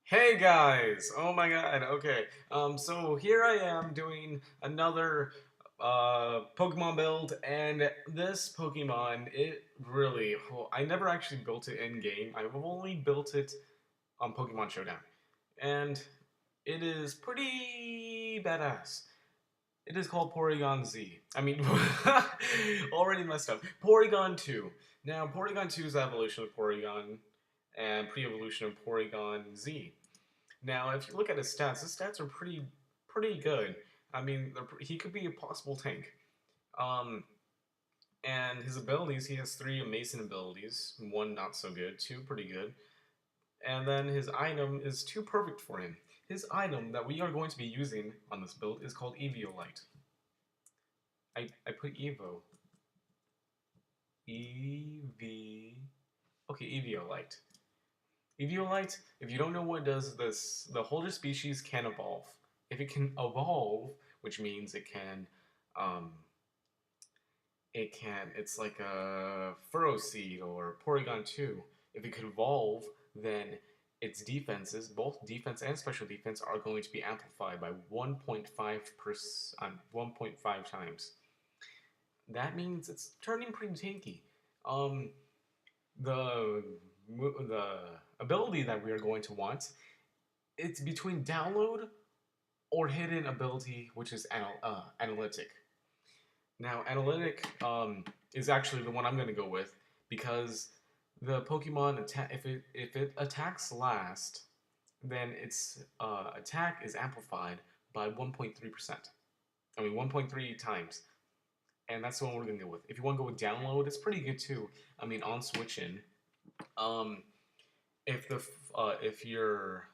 Hey guys! Oh my god, okay. So here I am doing another Pokemon build, and this Pokemon, I never actually built it in game. I've only built it on Pokemon Showdown. And it is pretty badass. It is called Porygon Z. I mean, already messed up. Porygon 2. Now, Porygon 2 is the evolution of Porygon and pre-evolution of Porygon Z. Now, if you look at his stats are pretty good. I mean, he could be a possible tank. Um, and his abilities, he has three amazing abilities. One not so good, two pretty good. And then his item is too perfect for him. His item that we are going to be using on this build is called Eviolite. I put Evo. EV. Okay, Eviolite. Eviolite, if you don't know what it does, the holder species can evolve. If it can evolve, which means um, it's like a Furrow Seed or Porygon 2. If it could evolve, then its defenses, both defense and special defense, are going to be amplified by 1.5 times. That means it's turning pretty tanky. Um, the the ability that we are going to want, it's between download or hidden ability, which is analytic. Now, analytic is actually the one I'm going to go with because the Pokemon if it attacks last, then its attack is amplified by 1.3%. I mean 1.3 times, and that's the one we're going to go with. If you want to go with download, it's pretty good too. I mean on switching, um, if your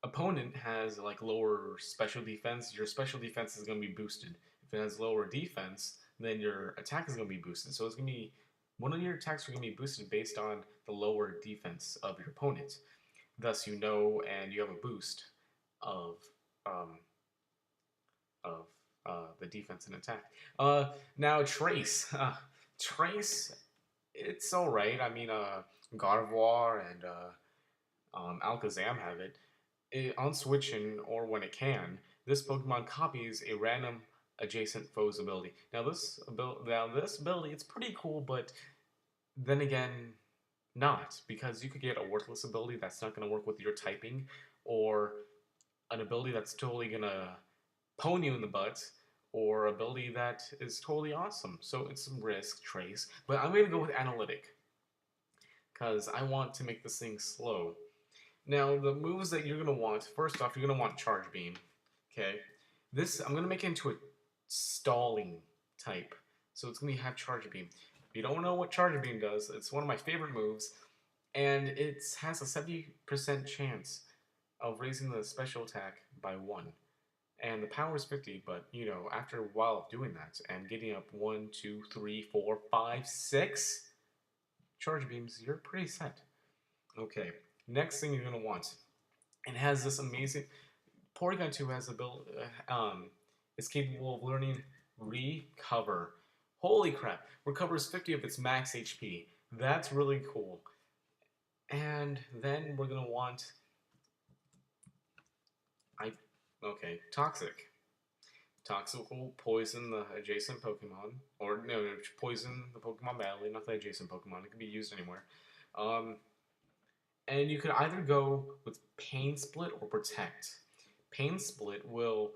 opponent has like lower special defense, your special defense is going to be boosted. If it has lower defense, then your attack is going to be boosted. So it's going to be one of your attacks are going to be boosted based on the lower defense of your opponent. Thus, and you have a boost of um, of the defense and attack. Now Trace, Trace, it's all right. I mean, Gardevoir and Alakazam have it. On switching or when it can, this Pokemon copies a random adjacent foe's ability. This ability, it's pretty cool, but then again, not because you could get a worthless ability that's not going to work with your typing, or an ability that's totally going to pwn you in the butt, or ability that is totally awesome. So it's some risk, Trace, but I'm going to go with analytic because I want to make this thing slow. Now, the moves that you're going to want, first off, you're going to want Charge Beam. Okay? I'm going to make it into a stalling type. So it's going to have Charge Beam. If you don't know what Charge Beam does, it's one of my favorite moves, and it has a 70% chance of raising the special attack by 1. And the power is 50, but, after a while of doing that, and getting up 1, 2, 3, 4, 5, 6 Charge Beams, you're pretty set. Okay, next thing you're gonna want, it has this amazing. Porygon 2 has is capable of learning Recover. Holy crap! Recovers 50 of its max HP. That's really cool. And then we're gonna want I Toxic. Toxic will poison the adjacent Pokemon, or no, poison the Pokemon badly, not the adjacent Pokemon. It can be used anywhere. Um, and you could either go with Pain Split or Protect. Pain Split will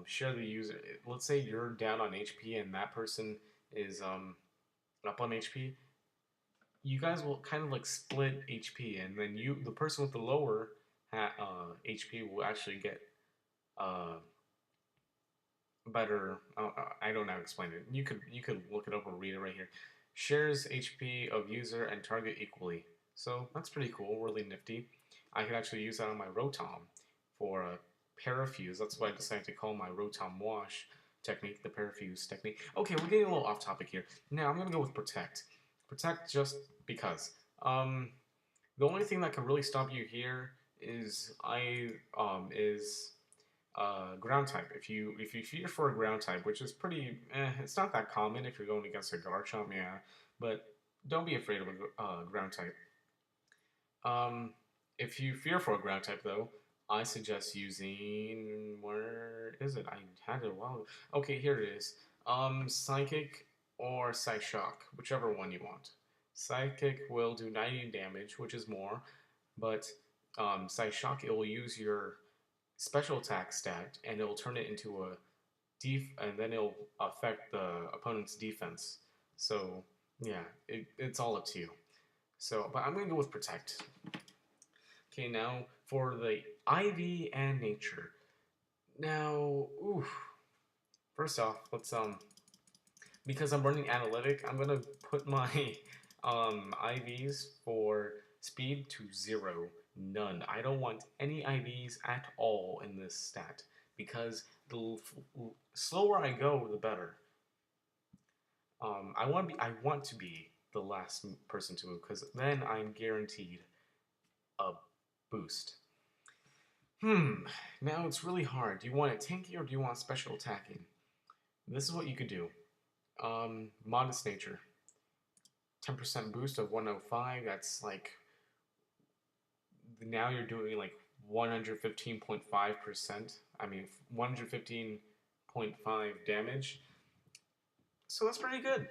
share the user. Let's say you're down on HP and that person is up on HP. You guys will kind of like split HP, and then the person with the lower HP, will actually get uh, better. I don't know how to explain it. You could look it up or read it right here. Shares HP of user and target equally. So that's pretty cool, really nifty. I could actually use that on my Rotom for a Parafuse. That's why I decided to call my Rotom Wash technique the Parafuse technique. Okay, we're getting a little off topic here. Now I'm gonna go with Protect. Protect just because. The only thing that can really stop you here is ground type. If you fear for a ground type, which is pretty, it's not that common if you're going against a Garchomp, yeah. But don't be afraid of a ground type. Um, If you fear for a ground type, though, I suggest using. Where is it? I had it a while ago. Okay, here it is. Psychic or Psych Shock, whichever one you want. Psychic will do 90 damage, which is more, but Psych Shock, it will use your special attack stat and it will turn it into a and then it'll affect the opponent's defense. So yeah, it's all up to you. So, but I'm gonna go with Protect. Okay, now for the IV and Nature. Now, oof. First off, let's because I'm running analytic, I'm gonna put my IVs for speed to 0, none. I don't want any IVs at all in this stat because the slower I go, the better. I want to be the last person to move because then I'm guaranteed a boost. Now it's really hard. Do you want it tanky or do you want special attacking? This is what you could do. Modest Nature. 10% boost of 105, that's like, now you're doing like 115.5%. I mean, 115.5 damage. So that's pretty good.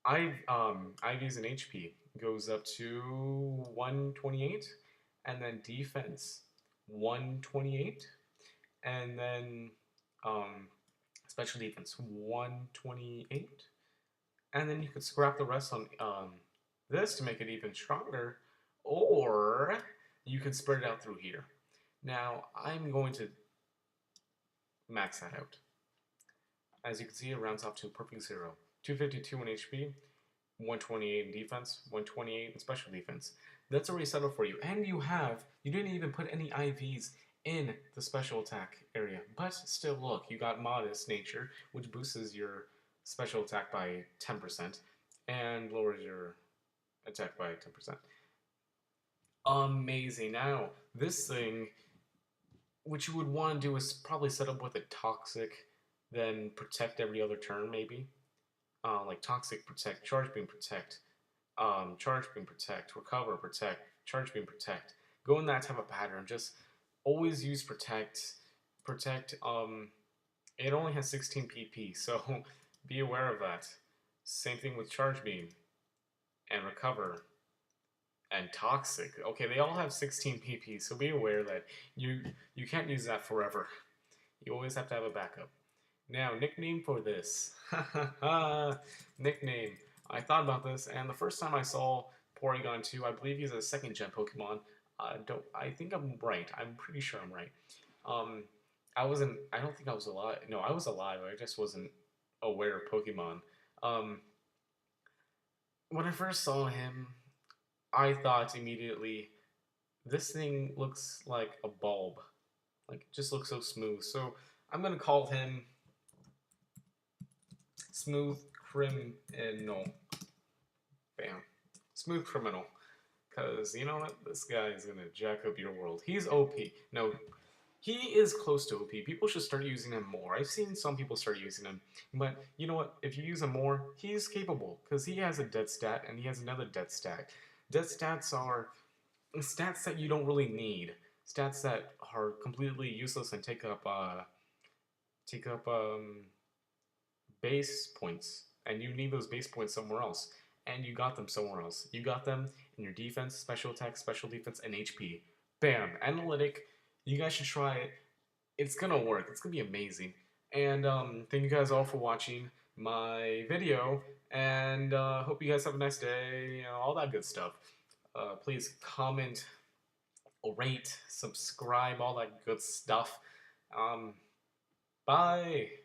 IVs and HP goes up to 128, and then defense 128, and then special defense 128, and then you could scrap the rest on this to make it even stronger, or you can spread it out through here. Now I'm going to max that out. As you can see, it rounds off to a perfect 0. 252 in HP, 128 in defense, 128 in special defense. That's already settled for you. And you didn't even put any IVs in the special attack area. But still, look, you got Modest Nature, which boosts your special attack by 10% and lowers your attack by 10%. Amazing. Now, this thing, what you would want to do is probably set up with a Toxic, then Protect every other turn, maybe. Like Toxic, Protect, Charge Beam, Protect, Charge Beam, Protect, Recover, Protect, Charge Beam, Protect. Go in that type of pattern. Just always use Protect. Protect, it only has 16 PP, so be aware of that. Same thing with Charge Beam and Recover and Toxic. Okay, they all have 16 PP, so be aware that you can't use that forever. You always have to have a backup. Now, nickname for this. Nickname. I thought about this, and the first time I saw Porygon 2, I believe he's a second gen Pokemon. I think I'm right. I'm pretty sure I'm right. I don't think I was alive. No, I was alive. I just wasn't aware of Pokemon. When I first saw him, I thought immediately, this thing looks like a bulb. Like, it just looks so smooth. So, I'm gonna call him Smooth Criminal. Bam. Smooth Criminal. Because, you know what? This guy is going to jack up your world. He's OP. No, he is close to OP. People should start using him more. I've seen some people start using him. But, you know what? If you use him more, he's capable. Because he has a dead stat, and he has another dead stat. Dead stats are stats that you don't really need. Stats that are completely useless and take up base points, and you need those base points somewhere else, and you got them somewhere else. You got them in your defense, special attack, special defense, and HP. Bam! Analytic. You guys should try it. It's gonna work. It's gonna be amazing. And thank you guys all for watching my video, and hope you guys have a nice day, you know, all that good stuff. Please comment, rate, subscribe, all that good stuff. Bye!